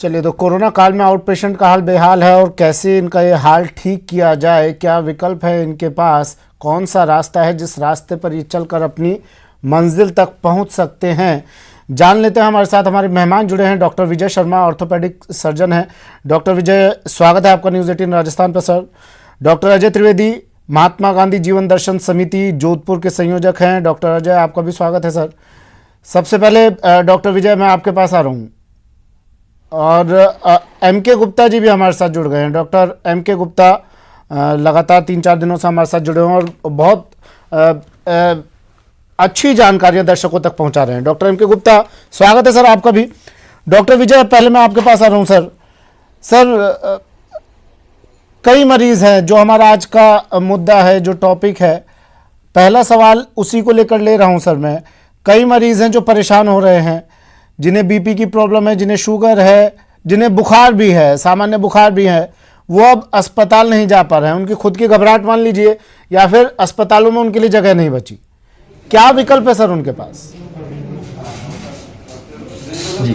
चलिए, तो कोरोना काल में आउट पेशेंट का हाल बेहाल है और कैसे इनका ये हाल ठीक किया जाए, क्या विकल्प है इनके पास, कौन सा रास्ता है जिस रास्ते पर ये चलकर अपनी मंजिल तक पहुंच सकते हैं, जान लेते हैं। हमारे साथ हमारे मेहमान जुड़े हैं। Doctor Vijay Sharma orthopaedic surgeon हैं। डॉक्टर विजय, स्वागत है आपका न्यूज़ 18 राजस्थान पर सर। डॉक्टर अजय त्रिवेदी, महात्मा गांधी जीवन दर्शन समिति जोधपुर के संयोजक हैं। डॉक्टर अजय, आपका भी स्वागत है सर। सबसे पहले डॉक्टर विजय, मैं आपके पास आ रहा हूँ और एम.के. गुप्ता जी भी हमारे साथ जुड़ गए हैं। Doctor MK. गुप्ता लगातार 3-4 दिनों से हमारे साथ जुड़े हुए हैं और बहुत अच्छी जानकारियां दर्शकों तक पहुंचा रहे हैं। Doctor MK. गुप्ता, स्वागत है सर आपका भी। डॉक्टर विजय, पहले मैं आपके पास आ रहा हूं सर। कई मरीज हैं, जो हमारा आज का मुद्दा है, जो टॉपिक है, पहला सवाल उसी को लेकर ले रहा हूं सर मैं। कई मरीज हैं जो परेशान हो रहे हैं, जिन्हें बीपी की प्रॉब्लम है, जिन्हें शुगर है, जिन्हें बुखार भी है, सामान्य बुखार भी है, वो अब अस्पताल नहीं जा पा रहे हैं। उनकी खुद की घबराहट मान लीजिए, या फिर अस्पतालों में उनके लिए जगह नहीं बची। क्या विकल्प है सर उनके पास? जी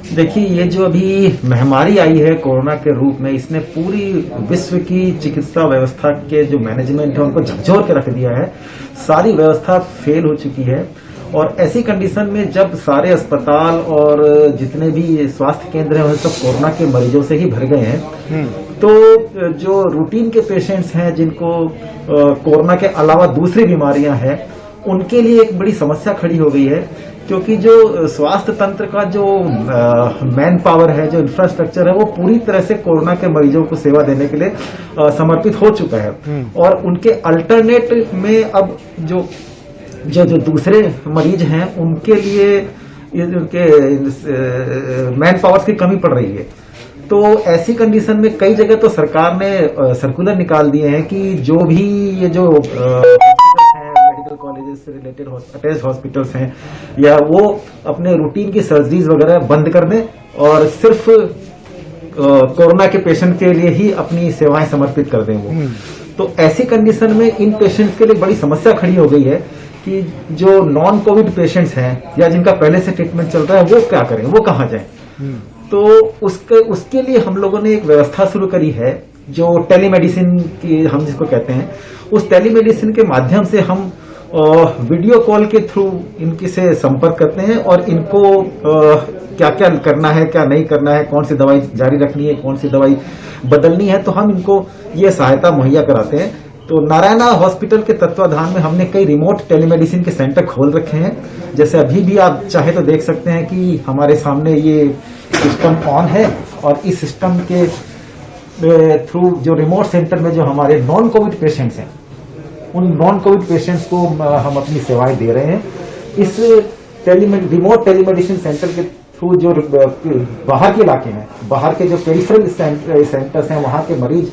देखिए, ये जो अभी महामारी आई है कोरोना के रूप में, इसने पूरी विश्व की चिकित्सा व्यवस्था के जो मैनेजमेंट है उनको झकझोर के रख दिया है। सारी व्यवस्था फेल हो चुकी है और ऐसी कंडीशन में जब सारे अस्पताल और जितने भी स्वास्थ्य केंद्र हैं वह सब कोरोना के मरीजों से ही भर गए हैं, तो जो रूटीन के पेशेंट्स हैं जिनको कोरोना के अलावा दूसरी बीमारियां हैं, उनके लिए एक बड़ी समस्या खड़ी हो गई है। क्योंकि जो स्वास्थ्य तंत्र का जो मैन पावर है, जो इंफ्रास्ट्रक्चर है, वो पूरी तरह से कोरोना के मरीजों को सेवा देने के लिए समर्पित हो चुका है। और उनके अल्टरनेट में अब जो दूसरे मरीज हैं उनके लिए उनके मैन पावर्स की कमी पड़ रही है। तो ऐसी कंडीशन में कई जगह तो सरकार ने सर्कुलर निकाल दिए हैं कि जो भी ये जो मेडिकल कॉलेजेस से रिलेटेड अटैच हॉस्पिटल्स हैं, या वो अपने रूटीन की सर्जरीज वगैरह बंद कर दें और सिर्फ कोरोना के पेशेंट के लिए ही अपनी सेवाएं समर्पित कर दें वो। तो ऐसी कंडीशन में इन पेशेंट्स के लिए बड़ी समस्या खड़ी हो गई है कि जो नॉन कोविड पेशेंट्स हैं या जिनका पहले से ट्रीटमेंट चल रहा है, वो क्या करें, वो कहाँ जाएं। तो उसके लिए हम लोगों ने एक व्यवस्था शुरू करी है, जो टेलीमेडिसिन की हम जिसको कहते हैं। उस टेलीमेडिसिन के माध्यम से हम वीडियो कॉल के थ्रू इनके से संपर्क करते हैं और इनको क्या क्या करना है, क्या नहीं करना है, कौन सी दवाई जारी रखनी है, कौन सी दवाई बदलनी है, तो हम इनको ये सहायता मुहैया कराते हैं। तो नारायणा हॉस्पिटल के तत्वाधान में हमने कई रिमोट टेलीमेडिसिन के सेंटर खोल रखे हैं। जैसे अभी भी आप चाहे तो देख सकते हैं कि हमारे सामने ये सिस्टम ऑन है और इस सिस्टम के थ्रू जो रिमोट सेंटर में जो हमारे नॉन कोविड पेशेंट्स हैं, उन नॉन कोविड पेशेंट्स को हम अपनी सेवाएं दे रहे हैं। इस रिमोट टेलीमेडिसिन सेंटर के थ्रू जो बाहर के इलाके हैं, बाहर के जो पेरिफेरल सेंटर्स हैं, वहां के मरीज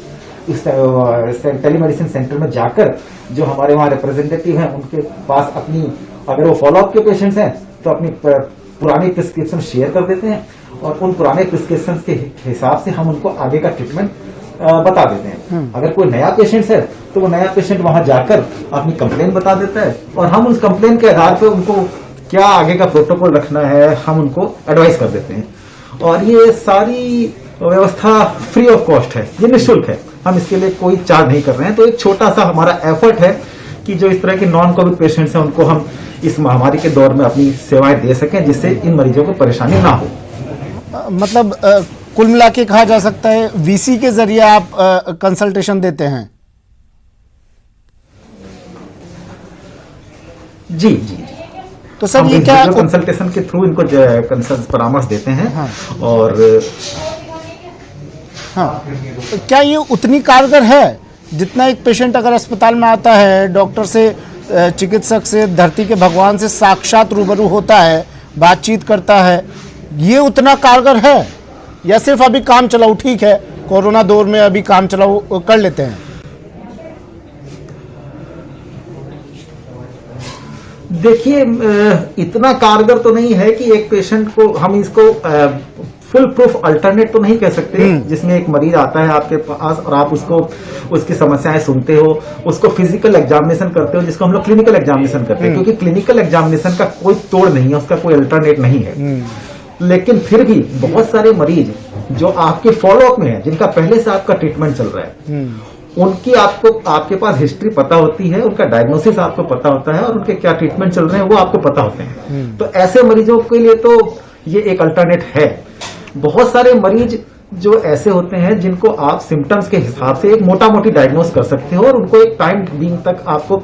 इस टेलीमेडिसिन सेंटर में जाकर जो हमारे वहां रिप्रेजेंटेटिव हैं उनके पास अपनी, अगर वो फॉलोअप के पेशेंट्स हैं तो अपनी पुरानी प्रिस्क्रिप्शन शेयर कर देते हैं और उन पुराने प्रिस्क्रिप्शन के हिसाब से हम उनको आगे का ट्रीटमेंट बता देते हैं। अगर कोई नया पेशेंट है तो वो नया पेशेंट वहां जाकर अपनी कंप्लेन बता देता है और हम उस कंप्लेन के आधार पर उनको क्या आगे का प्रोटोकॉल रखना है, हम उनको एडवाइस कर देते हैं। और ये सारी व्यवस्था फ्री ऑफ कॉस्ट है, ये निःशुल्क है, हम इसके लिए कोई चार्ज नहीं कर रहे हैं। तो एक छोटा सा हमारा एफर्ट है कि जो इस तरह के नॉन कोविड पेशेंट्स हैं उनको हम इस महामारी के दौर में अपनी सेवाएं दे सकें, जिससे इन मरीजों को परेशानी ना हो। मतलब कुल मिला के कहा जा सकता है वीसी के जरिए आप कंसल्टेशन देते हैं? जी जी जी। तो सर ये क्या कंसल्टेशन के थ्रू इनको परामर्श देते हैं। हाँ। और हाँ, क्या ये उतनी कारगर है जितना एक पेशेंट अगर अस्पताल में आता है, डॉक्टर से, चिकित्सक से, धरती के भगवान से साक्षात रूबरू होता है, बातचीत करता है, ये उतना कारगर है या सिर्फ अभी काम चलाओ, ठीक है कोरोना दौर में अभी काम चलाओ कर लेते हैं? देखिए, इतना कारगर तो नहीं है कि एक पेशेंट को हम इसको फुल प्रूफ अल्टरनेट तो नहीं कह सकते, जिसमें एक मरीज आता है आपके पास और आप उसको उसकी समस्याएं सुनते हो, उसको फिजिकल एग्जामिनेशन करते हो, जिसको हम लोग क्लिनिकल एग्जामिनेशन करते हैं, क्योंकि क्लिनिकल एग्जामिनेशन का कोई तोड़ नहीं है, उसका कोई अल्टरनेट नहीं है। लेकिन फिर भी बहुत सारे मरीज जो आपके फॉलोअप में है, जिनका पहले से आपका ट्रीटमेंट चल रहा है, उनकी आपके पास हिस्ट्री पता होती है, उनका डायग्नोसिस आपको पता होता है और उनके क्या ट्रीटमेंट चल रहे हैं वो आपको पता होते हैं। तो ऐसे मरीजों के लिए तो ये एक अल्टरनेट है। बहुत सारे मरीज जो ऐसे होते हैं जिनको आप सिम्टम्स के हिसाब से एक मोटा मोटी डायग्नोस कर सकते हो और उनको एक टाइम बीइंग तक आपको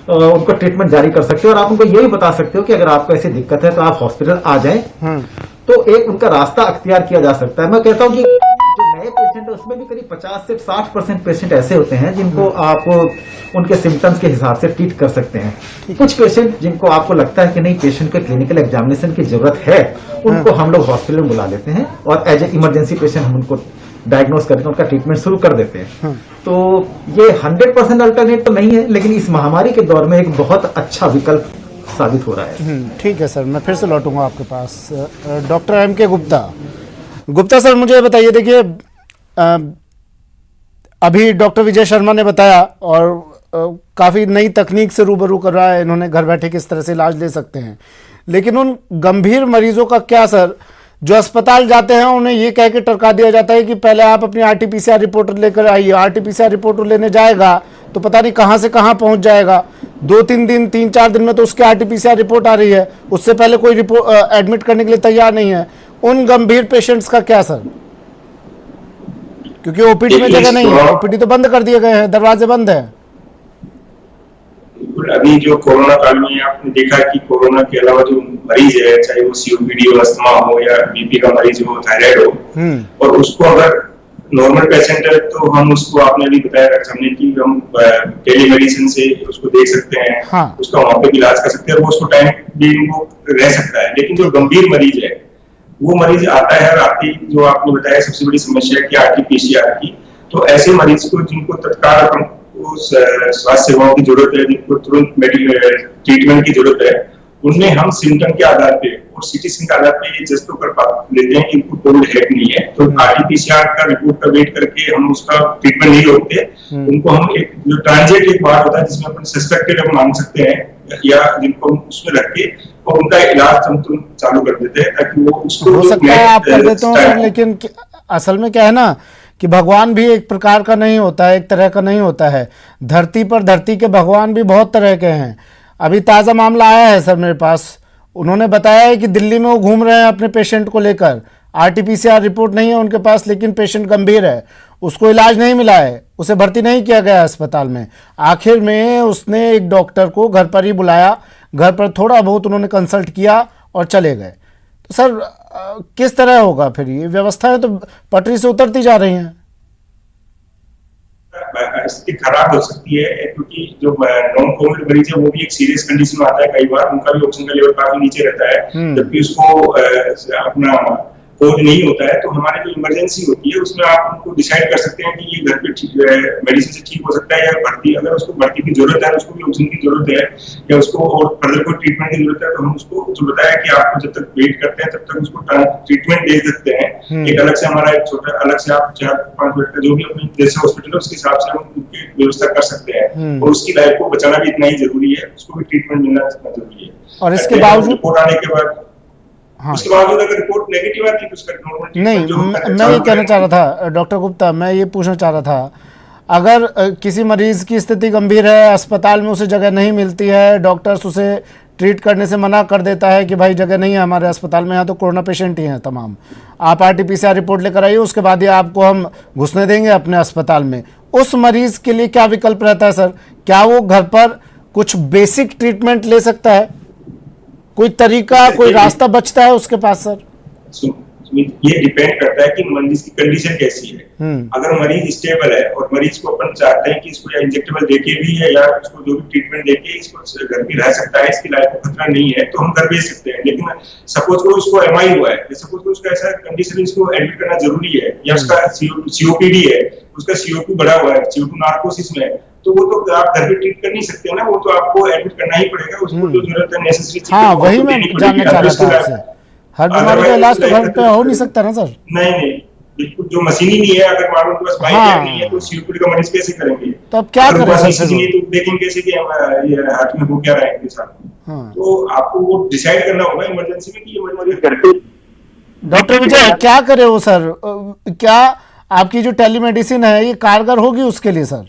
उनको ट्रीटमेंट जारी कर सकते हो और आप उनको ये भी बता सकते हो कि अगर आपको ऐसी दिक्कत है तो आप हॉस्पिटल आ जाएं। तो एक उनका रास्ता अख्तियार किया जा सकता है। मैं कहता हूं कि जो नए पेशेंट है उसमें भी करीब 50 से 60% पेशेंट ऐसे होते हैं जिनको आप उनके सिम्टम्स के हिसाब से ट्रीट कर सकते हैं। कुछ पेशेंट जिनको आपको लगता है कि नहीं पेशेंट को क्लिनिकल एग्जामिनेशन की जरूरत है, उनको हम लोग हॉस्पिटल में बुला लेते हैं और एज ए इमरजेंसी पेशेंट हम उनको डायग्नोस करके उनका ट्रीटमेंट शुरू कर देते हैं। तो ये 100% अल्टरनेट तो नहीं है, लेकिन इस महामारी के दौर में एक बहुत अच्छा विकल्प साबित हो रहा है। ठीक है सर, मैं फिर से लौटूंगा आपके पास। Doctor M.K. गुप्ता सर, मुझे बताइए, देखिए अभी डॉक्टर विजय शर्मा ने बताया और काफ़ी नई तकनीक से रूबरू कर रहा है, इन्होंने घर बैठे किस तरह से इलाज ले सकते हैं। लेकिन उन गंभीर मरीजों का क्या सर, जो अस्पताल जाते हैं उन्हें ये कह के टरका दिया जाता है कि पहले आप अपनी RT-PCR रिपोर्ट लेकर आइए। RT-PCR रिपोर्ट लेने जाएगा तो पता नहीं कहाँ से कहाँ पहुँच जाएगा। 2-3 दिन 3-4 दिन में तो उसकी RT-PCR रिपोर्ट आ रही है, उससे पहले कोई रिपोर्ट एडमिट करने के लिए तैयार नहीं है। उन गंभीर पेशेंट्स का क्या सर, क्योंकि OPD में जगह नहीं है, OPD तो बंद कर दिए गए हैं, दरवाजे बंद है। अभी जो कोरोना काल में आपने देखा कि कोरोना के अलावा जो मरीज है, चाहे वो COPD हो, अस्थमा हो या BP का मरीज हो, थायराइड हो, और उसको अगर नॉर्मल पेशेंट है तो हम उसको, आपने भी बताया डॉक्टर साहब ने कि हम टेलीमेडिसिन से उसको देख सकते हैं। हाँ। उसका वहां पे इलाज कर सकते हैं और वो उसको टाइम बीइंग वो रह सकता है। लेकिन जो गंभीर मरीज है वो मरीज आता है और आपकी जो आपने बताया सबसे बड़ी समस्या है कि RT-PCR की, तो ऐसे मरीज को जिनको तत्काल स्वास्थ्य सेवाओं की जरूरत है, जिनको तुरंत ट्रीटमेंट की जरूरत है, उनमें हम सिम्टम के आधार पे और CT स्कैन के आधार पे ये जस्ट कर लेते हैं कि इनको कोविड है कि नहीं है। तो RT-PCR का रिपोर्ट का वेट करके हम उसका ट्रीटमेंट नहीं रोकते। उनको हम एक जो ट्रांजिट एक बार होता है जिसमें अपन सस्पेक्टेड हम मान सकते हैं या जिनको हम उसमें रख के और उनका इलाज हम तुरंत चालू कर देते हैं ताकि वो उसको हो सकता है आप कर देते हो सर, लेकिन असल में क्या है ना कि भगवान भी एक प्रकार का नहीं होता है, एक तरह का नहीं होता है। धरती पर धरती के भगवान भी बहुत तरह के हैं। अभी ताज़ा मामला आया है सर मेरे पास, उन्होंने बताया है कि दिल्ली में वो घूम रहे हैं अपने पेशेंट को लेकर, RT-PCR रिपोर्ट नहीं है उनके पास, लेकिन पेशेंट गंभीर है, उसको इलाज नहीं मिला है, उसे भर्ती नहीं किया गया अस्पताल में। आखिर में उसने एक डॉक्टर को घर पर ही बुलाया, घर पर थोड़ा बहुत उन्होंने कंसल्ट किया और चले गए। तो सर किस तरह होगा फिर, ये व्यवस्थाएं तो पटरी से उतरती जा रही हैं। स्थिति खराब हो सकती है क्योंकि जो नॉन कोविड मरीज है वो भी एक सीरियस कंडीशन में आता है, कई बार उनका भी ऑक्सीजन का लेवल काफी नीचे रहता है, जबकि उसको अपना कोविड नहीं होता है। तो हमारी जो इमरजेंसी होती है उसमें आप उनको डिसाइड कर सकते हैं कि ये घर पे मेडिसिन से ठीक हो सकता है या भर्ती, अगर उसको भर्ती की जरूरत है, उसको भी ऑक्सीजन की जरूरत है या उसको और फर्दर कोई ट्रीटमेंट की जरूरत है, तो हम उसको जो बताया कि आपको जब तक वेट करते हैं तब तक उसको ट्रीटमेंट दे सकते हैं। एक अलग से हमारा एक छोटा अलग से आप 4-5 बेड का जो भी अपने जैसे हॉस्पिटल है उसके हिसाब से हम उनकी व्यवस्था कर सकते हैं और उसकी लाइफ को बचाना भी इतना ही जरूरी है, उसको भी ट्रीटमेंट मिलना इतना जरूरी है। और इसके बावजूद रिपोर्ट आने के बाद उसके बावजूद अगर रिपोर्ट नेगेटिव आती है तो उसका नॉर्मल नहीं, मैं ये कहना चाह रहा था डॉक्टर गुप्ता, मैं ये पूछना चाह रहा था, अगर किसी मरीज की स्थिति गंभीर है, अस्पताल में उसे जगह नहीं मिलती है, डॉक्टर्स उसे ट्रीट करने से मना कर देता है कि भाई जगह नहीं है हमारे अस्पताल में, यहाँ तो कोरोना पेशेंट ही हैं तमाम, आप RT-PCR रिपोर्ट लेकर आइए, उसके बाद ही आपको हम घुसने देंगे अपने अस्पताल में। उस मरीज के लिए क्या विकल्प रहता है सर? क्या वो घर पर कुछ बेसिक ट्रीटमेंट ले सकता है? कोई तरीका, कोई रास्ता बचता है उसके पास सर? ये डिपेंड करता है कि मरीज की कंडीशन कैसी है। अगर मरीज स्टेबल है और मरीज को अपन चाहते हैं कि इसको या इंजेक्टेबल देके भी है या उसको जो भी ट्रीटमेंट देके इसको घर भी रह सकता है, इसकी लाइफ को खतरा नहीं है, तो हम घर भेज सकते हैं। लेकिन सपोज को उसको MI हुआ है, सपोज को उसका ऐसा कंडीशन इसको एडमिट करना जरूरी है, या उसका COPD है, उसका CO2 बढ़ा हुआ है, CO2 नार्कोसिस में है, तो वो तो आप घर पे ट्रीट कर नहीं सकते ना, वो तो आपको एडमिट करना ही पड़ेगा, उसको जो जरूरत है नेसेसरी चीज। हाँ, वही मैं जानना चाह रहा था आपसे, हर बीमारी का इलाज तो घर पे हो नहीं सकता ना सर? नहीं, बिल्कुल जो मशीन नहीं है, अगर मान लो उनके पास बाइक नहीं है तो COPD का मरीज कैसे करेंगे? तो अब क्या करें सर? तो देखेंगे कैसे कि ये हाथ में हो क्या रहा है इनके साथ। तो आपको वो डिसाइड करना होगा इमरजेंसी में कि ये मरीज घर पे डॉक्टर विजय क्या करे वो सर? क्या आपकी जो टेलीमेडिसिन है ये कारगर होगी उसके लिए सर?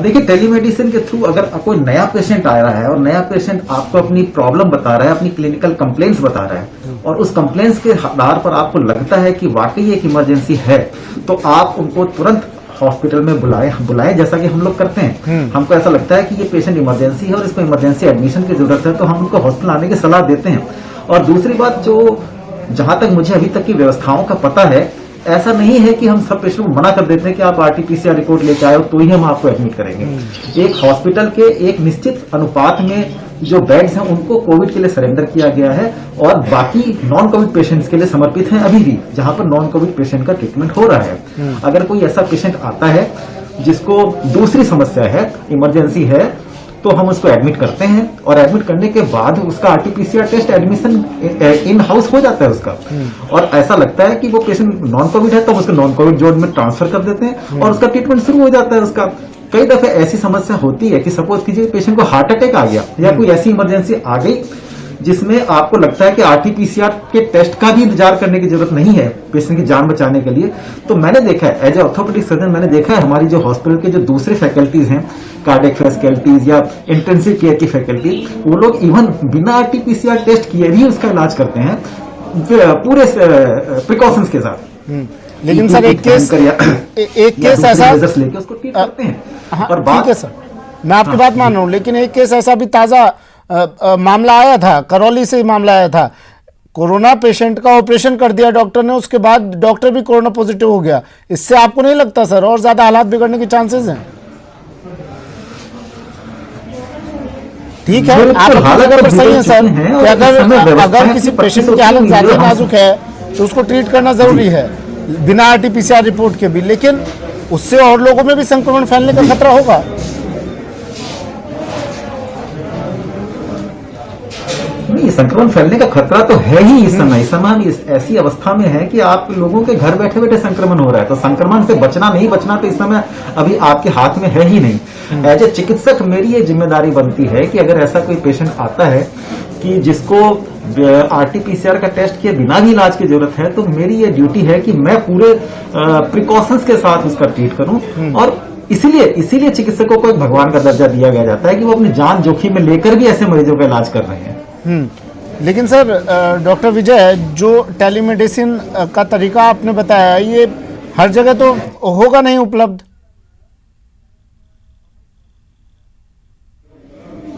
देखिए, टेलीमेडिसिन के थ्रू अगर कोई नया पेशेंट आ रहा है और नया पेशेंट आपको अपनी प्रॉब्लम बता रहा है, अपनी क्लिनिकल कंप्लेंट्स बता रहा है, और उस कंप्लेंट्स के आधार पर आपको लगता है कि वाकई एक इमरजेंसी है, तो आप उनको तुरंत हॉस्पिटल में बुलाएं जैसा कि हम लोग करते हैं। हमको ऐसा लगता है कि ये पेशेंट इमरजेंसी है और इसको इमरजेंसी एडमिशन की जरूरत है, तो हम उनको हॉस्पिटल आने की सलाह देते हैं। और दूसरी बात, जो जहां तक मुझे अभी तक की व्यवस्थाओं का पता है, ऐसा नहीं है कि हम सब पेशेंट को मना कर देते हैं कि आप आरटीपीसीआर रिपोर्ट लेके आए हो तो ही हम आपको एडमिट करेंगे। एक हॉस्पिटल के एक निश्चित अनुपात में जो बेड्स हैं उनको कोविड के लिए सरेंडर किया गया है और बाकी नॉन कोविड पेशेंट्स के लिए समर्पित हैं अभी भी, जहां पर नॉन कोविड पेशेंट का ट्रीटमेंट हो रहा है। अगर कोई ऐसा पेशेंट आता है जिसको दूसरी समस्या है, इमरजेंसी है, तो हम उसको एडमिट करते हैं और एडमिट करने के बाद उसका RTPCR test admission in house हो जाता है उसका। और ऐसा लगता है कि वो पेशेंट नॉन कोविड है तो हम उसको नॉन कोविड जोन में ट्रांसफर कर देते हैं और उसका ट्रीटमेंट शुरू हो जाता है उसका। कई दफे ऐसी समस्या होती है कि सपोज कीजिए पेशेंट को हार्ट अटैक आ गया या कोई ऐसी इमरजेंसी आ गई जिसमें आपको लगता है कि आरटीपीसीआर के टेस्ट का भी इंतजार करने की जरूरत नहीं है पेशेंट की जान बचाने के लिए। तो मैंने देखा है एज ए ऑर्थोपेडिक सर्जन, मैंने देखा है हमारी जो हॉस्पिटल के जो दूसरे फैकल्टीज हैं, कार्डियक फैकल्टीज या इंटेंसिव केयर की फैकल्टी, वो लोग इवन बिना आरटीपीसीआर टेस्ट किए भी उसका इलाज करते हैं पूरे प्रिकॉशंस के साथ। लेकिन सर एक केस ऐसा लेके उसको ट्रीट करते हैं। और ठीक है सर, मैं आपकी बात मान रहा हूँ, लेकिन एक केस ऐसा भी ताजा मामला आया था, करौली से ही मामला आया था। कोरोना पेशेंट का ऑपरेशन कर दिया डॉक्टर ने, उसके बाद डॉक्टर भी कोरोना पॉजिटिव हो गया। इससे आपको नहीं लगता सर और ज्यादा हालात बिगड़ने के चांसेस हैं? ठीक है, आप हालत पर सही है सर कि अगर किसी पेशेंट की हालत ज्यादा नाजुक है तो उसको ट्रीट करना जरूरी है बिना आरटीपीसीआर रिपोर्ट के भी, लेकिन उससे और लोगों में भी संक्रमण फैलने का खतरा होगा। नहीं, संक्रमण फैलने का खतरा तो है ही इस समय। हम ऐसी अवस्था में है कि आप लोगों के घर बैठे बैठे संक्रमण हो रहा है, तो संक्रमण से बचना नहीं बचना तो इस समय अभी आपके हाथ में है ही नहीं। एज ए चिकित्सक मेरी ये जिम्मेदारी बनती है कि अगर ऐसा कोई पेशेंट आता है कि जिसको आरटीपीसीआर का टेस्ट किए बिना भी इलाज की जरूरत है, तो मेरी ये ड्यूटी है कि मैं पूरे प्रिकॉशंस के साथ उसका ट्रीट करूं। और इसीलिए चिकित्सकों को एक भगवान का दर्जा दिया गया जाता है कि वो अपनी जान जोखिम में लेकर भी ऐसे मरीजों का इलाज कर रहे हैं। लेकिन सर डॉक्टर विजय, जो टेलीमेडिसिन का तरीका आपने बताया ये हर जगह तो होगा नहीं उपलब्ध?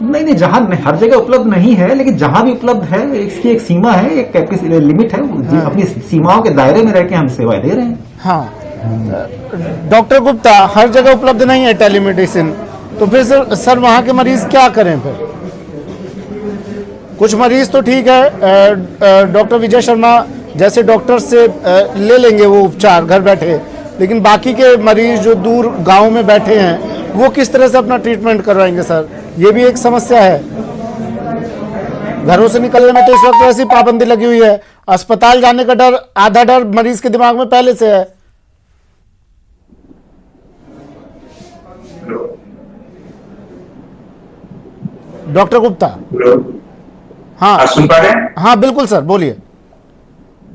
नहीं, जहां हर जगह उपलब्ध नहीं है, लेकिन जहां भी उपलब्ध है इसकी एक सीमा है, एक लिमिट है। हाँ। अपनी सीमाओं के दायरे में रह के हम सेवाएं दे रहे हैं। हाँ डॉक्टर गुप्ता, हर जगह उपलब्ध नहीं है टेलीमेडिसिन, तो फिर सर वहां के मरीज क्या करें फिर? कुछ मरीज तो ठीक है, डॉक्टर विजय शर्मा जैसे डॉक्टर से ले लेंगे वो उपचार घर बैठे, लेकिन बाकी के मरीज जो दूर गांव में बैठे हैं वो किस तरह से अपना ट्रीटमेंट करवाएंगे सर? ये भी एक समस्या है। घरों से निकलने में तो इस वक्त ऐसी पाबंदी लगी हुई है, अस्पताल जाने का डर, आधा डर मरीज के दिमाग में पहले से है। डॉक्टर गुप्ता, हाँ सुन पा रहे हैं? हाँ बिल्कुल सर, बोलिए।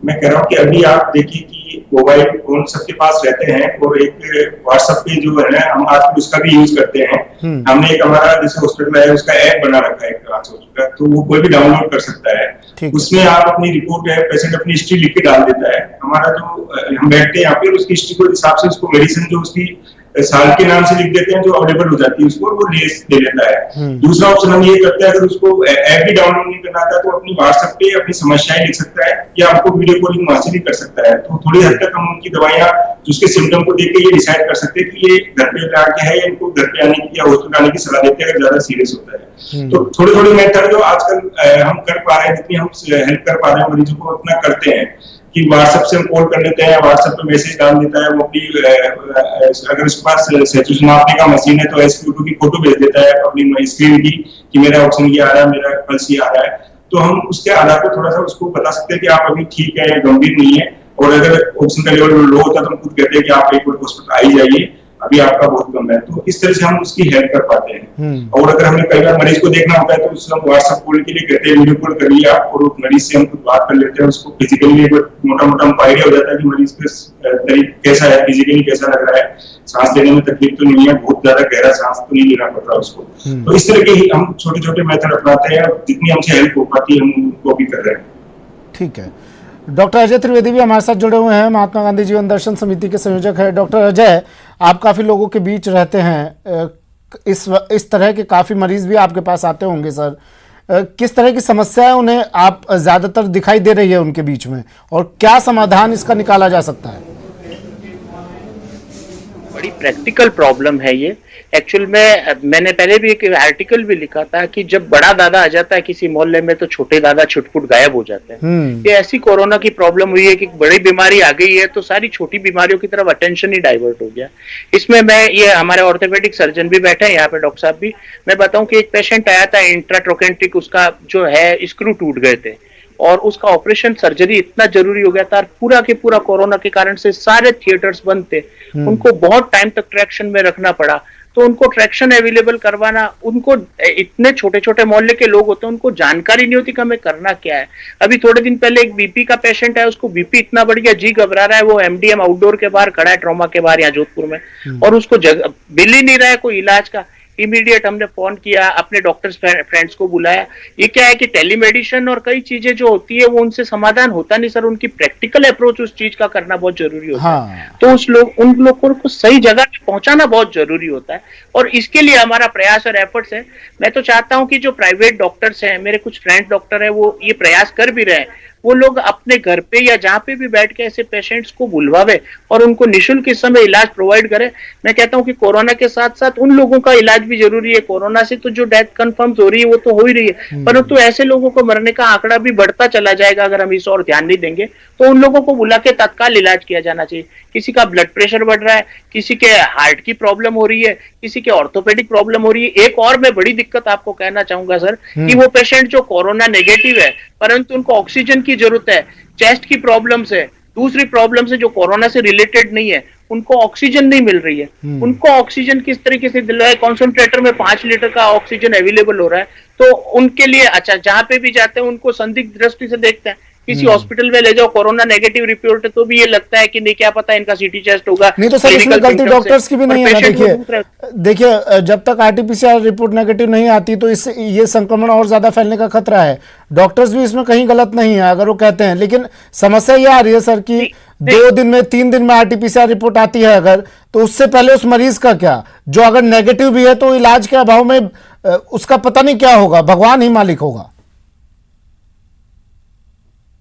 मैं कह रहा हूँ कि अभी आप देखिए कि मोबाइल फोन सबके पास रहते हैं और एक व्हाट्सएप पे जो है ना, हम आज उसका भी यूज करते हैं। हमने एक हमारा जैसे हॉस्पिटल है उसका ऐप बना रखा है का, तो वो कोई भी डाउनलोड कर सकता है। उसमें आप अपनी रिपोर्ट है, पेशेंट अपनी हिस्ट्री लिख के डाल देता है। हमारा जो हम बैठते हैं यहाँ पे उसकी हिस्ट्री के हिसाब से उसको मेडिसिन जो उसकी साल के नाम से लिख देते हैं जो अवेलेबल हो जाती है उसको, और वो दे देता है। दूसरा ऑप्शन हम ये करते हैं, अगर उसको ऐप भी डाउनलोड नहीं करना आता तो अपनी व्हाट्सएप पे अपनी समस्याएं लिख सकता है या आपको वीडियो कॉलिंग वहां से भी कर सकता है। तो थोड़ी हद तक हम उनकी दवाइयां उसके सिम्टम को देख के ये डिसाइड कर सकते हैं कि ये घर पे आके है या इनको घर पे आने की या हॉस्पिटल आने की सलाह देते हैं अगर ज्यादा सीरियस होता है। तो थोड़ी थोड़ी मेथड जो आजकल हम कर पा रहे हैं, जितनी हम हेल्प कर पा रहे हैं मरीजों को अपना करते हैं कि व्हाट्सएप से हम कॉल कर लेते हैं, व्हाट्सएप पे मैसेज डाल देता है वो अपनी, अगर उसके पास सैचुरेशन मापने का मशीन है तो SpO2 की फोटो भेज देता है अपनी स्क्रीन की कि मेरा ऑक्सीजन ये आ रहा है, मेरा पल्स ये आ रहा है। तो हम उसके आधार पर थोड़ा सा उसको बता सकते हैं कि आप अभी ठीक है, गंभीर नहीं है। और अगर ऑक्सीजन का लेवल लो होता है तो हम खुद कहते हैं कि आप एक बार हॉस्पिटल आ ही जाइए। अभी आपका बहुत कम है, तो इस तरह से हम उसकी हेल्प कर पाते हैं। और अगर हमें कई बार मरीज को देखना होता है तो उससे हम व्हाट्सएप कॉल के लिए कहते हैं, वीडियो कॉल कर लिया और उस मरीज से हम बात कर लेते हैं, उसको फिजिकली मोटा मोटा हमको आइडिया हो जाता है कि मरीज कैसा है, फिजिकली कैसा लग रहा है, सांस लेने में तकलीफ तो नहीं है, बहुत ज्यादा गहरा सांस तो नहीं लेना पड़ रहा उसको। तो इस तरह के ही हम छोटे छोटे मेथड अपनाते हैं, जितनी हमसे हेल्प हो पाती है हम उनको भी कर रहे हैं। ठीक है। डॉक्टर अजय त्रिवेदी भी हमारे साथ जुड़े हुए हैं, महात्मा गांधी जीवन दर्शन समिति के संयोजक है। डॉक्टर अजय, आप काफ़ी लोगों के बीच रहते हैं, इस तरह के काफ़ी मरीज भी आपके पास आते होंगे सर। किस तरह की समस्याएं उन्हें आप ज़्यादातर दिखाई दे रही है उनके बीच में, और क्या समाधान इसका निकाला जा सकता है? बड़ी प्रैक्टिकल प्रॉब्लम है ये। एक्चुअल में मैंने पहले भी एक आर्टिकल भी लिखा था कि जब बड़ा दादा आ जाता है किसी मोहल्ले में तो छोटे दादा छुटपुट गायब हो जाते हैं। ये ऐसी कोरोना की प्रॉब्लम हुई है कि बड़ी बीमारी आ गई है तो सारी छोटी बीमारियों की तरफ अटेंशन ही डाइवर्ट हो गया। इसमें ये हमारे ऑर्थोपेडिक सर्जन भी बैठे हैं यहाँ पे, डॉक्टर साहब भी। मैं बताऊं कि एक पेशेंट आया था इंट्राट्रोकेंट्रिक, उसका जो है स्क्रू टूट गए थे और उसका ऑपरेशन सर्जरी इतना जरूरी हो गया था। पूरा के पूरा कोरोना के कारण से सारे थिएटर्स बंद थे, उनको बहुत टाइम तक ट्रैक्शन में रखना पड़ा। तो उनको ट्रैक्शन अवेलेबल करवाना, उनको इतने छोटे छोटे मोहल्ले के लोग होते हैं, उनको जानकारी नहीं होती कि हमें करना क्या है। अभी थोड़े दिन पहले एक बीपी का पेशेंट है, उसको बीपी इतना बढ़ गया, जी घबरा रहा है, वो एमडीएम आउटडोर के बाहर खड़ा है, ट्रॉमा के बाहर यहाँ जोधपुर में, और उसको बिल ही नहीं रहा है कोई इलाज का। इमीडिएट हमने फोन किया, अपने डॉक्टर्स फ्रेंड्स को बुलाया। ये क्या है कि टेलीमेडिसिन और कई चीजें जो होती है वो उनसे समाधान होता नहीं सर, उनकी प्रैक्टिकल अप्रोच उस चीज का करना बहुत जरूरी होता है। तो उन लोगों को सही जगह पे पहुंचाना बहुत जरूरी होता है, और इसके लिए हमारा प्रयास और एफर्ट्स है। मैं तो चाहता हूं कि जो प्राइवेट डॉक्टर्स हैं, मेरे कुछ फ्रेंड डॉक्टर है, वो ये प्रयास कर भी रहे हैं, वो लोग अपने घर पे या जहां पे भी बैठ के ऐसे पेशेंट्स को बुलवावे और उनको निःशुल्क इस समय इलाज प्रोवाइड करे। मैं कहता हूं कि कोरोना के साथ साथ उन लोगों का इलाज भी जरूरी है। कोरोना से तो जो डेथ कंफर्म हो रही है वो तो हो ही रही है, परंतु ऐसे लोगों को मरने का आंकड़ा भी बढ़ता चला जाएगा अगर हम इस और ध्यान नहीं देंगे। तो उन लोगों को बुला के तत्काल इलाज किया जाना चाहिए। किसी का ब्लड प्रेशर बढ़ रहा है, किसी के हार्ट की प्रॉब्लम हो रही है, किसी के ऑर्थोपेडिक प्रॉब्लम हो रही है। एक और मैं बड़ी दिक्कत आपको कहना चाहूंगा सर, कि वो पेशेंट जो कोरोना नेगेटिव है परंतु उनको ऑक्सीजन की जरूरत है, चेस्ट की प्रॉब्लम है, दूसरी प्रॉब्लम से जो कोरोना से रिलेटेड नहीं है, उनको ऑक्सीजन नहीं मिल रही है। उनको ऑक्सीजन किस तरीके से दिलवाए? कॉन्सेंट्रेटर में 5 लीटर का ऑक्सीजन अवेलेबल हो रहा है, तो उनके लिए अच्छा, जहां पे भी जाते हैं उनको संदिग्ध दृष्टि से देखते हैं। किसी हॉस्पिटल में ले जाओ, कोरोना नेगेटिव रिपोर्ट है, तो भी ये लगता है कि नहीं, क्या पता इनका सीटी टेस्ट होगा। नहीं तो सर इसमें गलती डॉक्टर्स की भी नहीं है ना। देखिए जब तक आरटीपीसीआर रिपोर्ट नेगेटिव नहीं आती तो इससे ये संक्रमण और ज्यादा फैलने का खतरा है। डॉक्टर्स भी इसमें कहीं गलत नहीं है अगर वो कहते हैं, लेकिन समस्या ये आ रही है सर कि 2 दिन में 3 दिन में आरटीपीसीआर रिपोर्ट आती है अगर, तो उससे पहले उस मरीज का क्या, जो अगर नेगेटिव भी है तो इलाज के अभाव में उसका पता नहीं क्या होगा, भगवान ही मालिक होगा।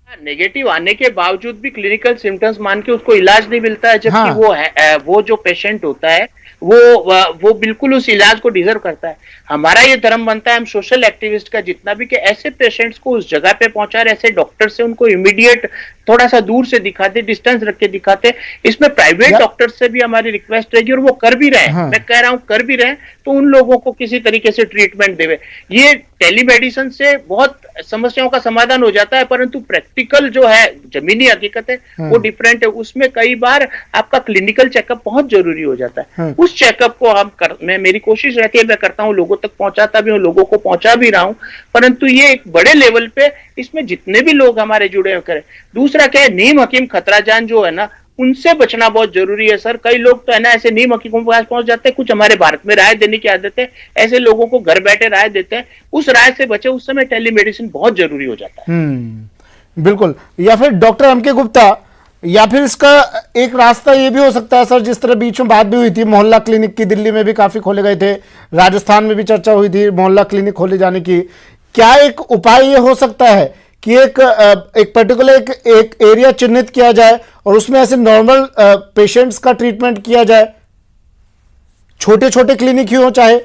नेगेटिव आने के बावजूद भी क्लिनिकल सिम्टम्स मान के उसको इलाज नहीं मिलता है, जबकि वो जो पेशेंट होता है वो बिल्कुल उस इलाज को डिजर्व करता है। हमारा ये धर्म बनता है, हम सोशल एक्टिविस्ट का जितना भी, कि ऐसे पेशेंट्स को उस जगह पे पहुंचा रहे, ऐसे डॉक्टर से उनको इमीडिएट थोड़ा सा दूर से दिखाते, डिस्टेंस रख के दिखाते। इसमें प्राइवेट डॉक्टर से भी हमारी रिक्वेस्ट रहेगी और वो कर भी रहे हैं। मैं कह रहा हूं कर भी रहे, तो उन लोगों को किसी तरीके से ट्रीटमेंट देवे। ये टेलीमेडिसिन से बहुत समस्याओं का समाधान हो जाता है, परंतु प्रैक्टिकल जो है, जमीनी हकीकत है, वो डिफरेंट है। उसमें कई बार आपका क्लिनिकल चेकअप बहुत जरूरी हो जाता है। उस चेकअप को मेरी कोशिश रहती है, मैं करता हूं, लोगों तक पहुंचाता भी हूं, लोगों को पहुंचा भी रहा हूं, परंतु ये एक बड़े लेवल पे इसमें जितने भी लोग हमारे जुड़े करें। दूसरा क्या है, नीम हकीम खतरा जान जो है ना, उनसे बचना बहुत जरूरी है सर। कई लोग तो है ना ऐसे नीम हकीमों के पास पहुंच जाते हैं, कुछ हमारे भारत में राय देने की आदत है, ऐसे लोगों को घर बैठे राय देते हैं, उस राय से बचे। उस समय टेलीमेडिसिन बहुत जरूरी हो जाता है। बिल्कुल। या फिर डॉक्टर एम के गुप्ता, या फिर इसका एक रास्ता ये भी हो सकता है सर, जिस तरह बीच में बात भी हुई थी, मोहल्ला क्लिनिक की दिल्ली में भी काफी खोले गए थे, राजस्थान में भी चर्चा हुई थी मोहल्ला क्लिनिक खोले जाने की। क्या एक उपाय ये हो सकता है कि एक पर्टिकुलर एक एरिया चिन्हित किया जाए और उसमें ऐसे नॉर्मल पेशेंट्स का ट्रीटमेंट किया जाए, छोटे छोटे क्लिनिक ही हो चाहे?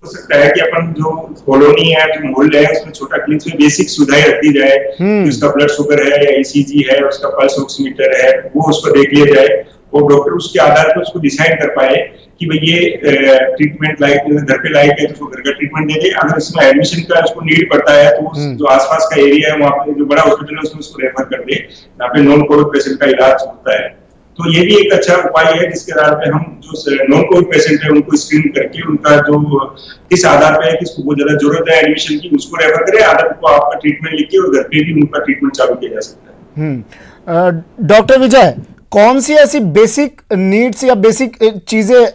हो सकता है कि अपन जो कॉलोनी है, जो मोहल्ले है, उसमें छोटा क्लिनिक में बेसिक सुविधाएं रख दी जाए। उसका ब्लड शुगर है या ईसीजी है, उसका पल्स ऑक्सीमीटर है, वो उसको देख लिया जाए और डॉक्टर उसके आधार पर उसको डिसाइड कर पाए कि भाई ये ट्रीटमेंट लायक, घर पे लायक है तो उसको घर का ट्रीटमेंट दे दे। अगर इसमें एडमिशन का उसको नीड पड़ता है तो जो आसपास का एरिया है वहाँ पे जो बड़ा हॉस्पिटल है उसमें उसको रेफर कर दे, यहाँ पे नॉन कोविड पेशेंट का इलाज होता है। तो ये भी एक अच्छा उपाय है जिसके आधार पे हम जो नॉन कोविड पेशेंट है उनको स्क्रीन करके उनका जो किस आधार पे है, किसको बहुत ज्यादा जरूरत है एडमिशन की, उसको रेफर करें, आधार को आपका ट्रीटमेंट लिख के और घर पे भी उनका ट्रीटमेंट चालू किया जा सकता है। डॉक्टर विजय, कौन सी ऐसी बेसिक नीड्स या बेसिक चीजें,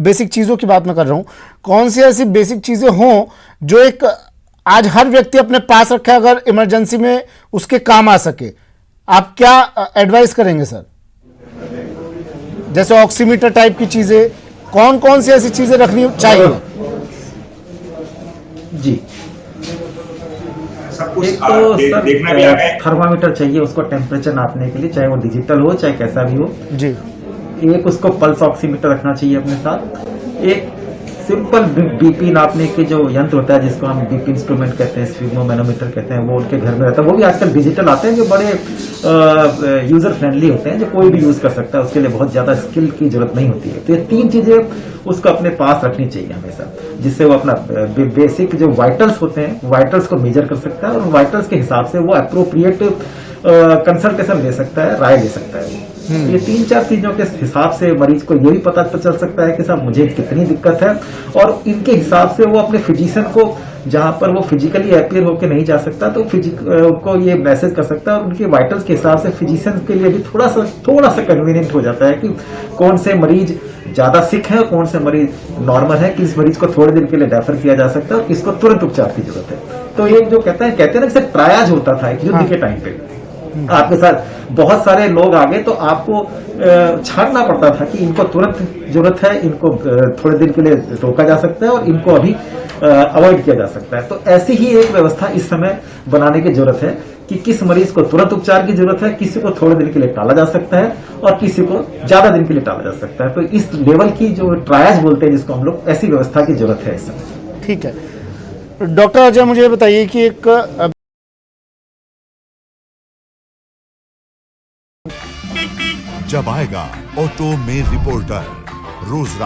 बेसिक चीजों की बात मैं कर रहा हूं, कौन सी ऐसी बेसिक चीजें हों जो एक आज हर व्यक्ति अपने पास रखे अगर इमरजेंसी में उसके काम आ सके? आप क्या एडवाइस करेंगे सर? जैसे ऑक्सीमीटर टाइप की चीजें, कौन कौन सी ऐसी चीजें रखनी चाहिए? जी, सब कुछ एक तो सर देखना भी आ गया है। थर्मामीटर चाहिए उसको टेम्परेचर नापने के लिए, चाहे वो डिजिटल हो चाहे कैसा भी हो। जी, एक उसको पल्स ऑक्सीमीटर रखना चाहिए अपने साथ। एक सिंपल बीपी नापने के जो यंत्र होता है जिसको हम बीपी इंस्ट्रूमेंट कहते हैं, स्फिग्मोमेनोमीटर कहते हैं, वो उनके घर में रहता है। वो भी आजकल डिजिटल आते हैं जो बड़े यूजर फ्रेंडली होते हैं, जो कोई भी यूज कर सकता है, उसके लिए बहुत ज्यादा स्किल की जरूरत नहीं होती है। तो ये 3 चीजें उसको अपने पास रखनी चाहिए हमेशा, जिससे वो अपना बेसिक जो वाइटल्स होते हैं वाइटल्स को मेजर कर सकता है और वाइटल्स के हिसाब से वो अप्रोप्रिएट कंसल्टेशन ले सकता है, राय ले सकता है। ये 3-4 चीजों के हिसाब से मरीज को ये भी पता चल सकता है कि साहब मुझे कितनी दिक्कत है, और इनके हिसाब से वो अपने फिजिशियन को, जहां पर वो फिजिकली अपीयर होकर नहीं जा सकता, तो उनको ये मैसेज कर सकता है, और उनके वाइटल्स के हिसाब से फिजिशियन के लिए भी थोड़ा सा कन्वीनियंट हो जाता है कि कौन से मरीज ज्यादा सिक है और कौन से मरीज नॉर्मल है, किस मरीज को थोड़े दिन के लिए रेफर किया जा सकता है और किसको तुरंत उपचार की जरूरत है। तो ये जो कहते हैं ना कि ट्रायज होता था एक युद्ध के टाइम पे, आपके साथ बहुत सारे लोग आ गए तो आपको छांटना पड़ता था कि इनको तुरंत जरूरत है, इनको थोड़े दिन के लिए रोका जा सकता है और इनको अभी अवॉइड किया जा सकता है। तो ऐसी ही एक व्यवस्था इस समय बनाने की जरूरत है कि किस मरीज को तुरंत उपचार की जरूरत है, किसी को थोड़े दिन के लिए टाला जा सकता है और किसी को ज्यादा दिन के लिए टाला जा सकता है। तो इस लेवल की जो ट्रायज बोलते हैं जिसको हम लोग, ऐसी व्यवस्था की जरूरत है इस समय। ठीक है डॉक्टर अजय, मुझे बताइए कि एक जब आएगा ऑटो में रिपोर्टर रोज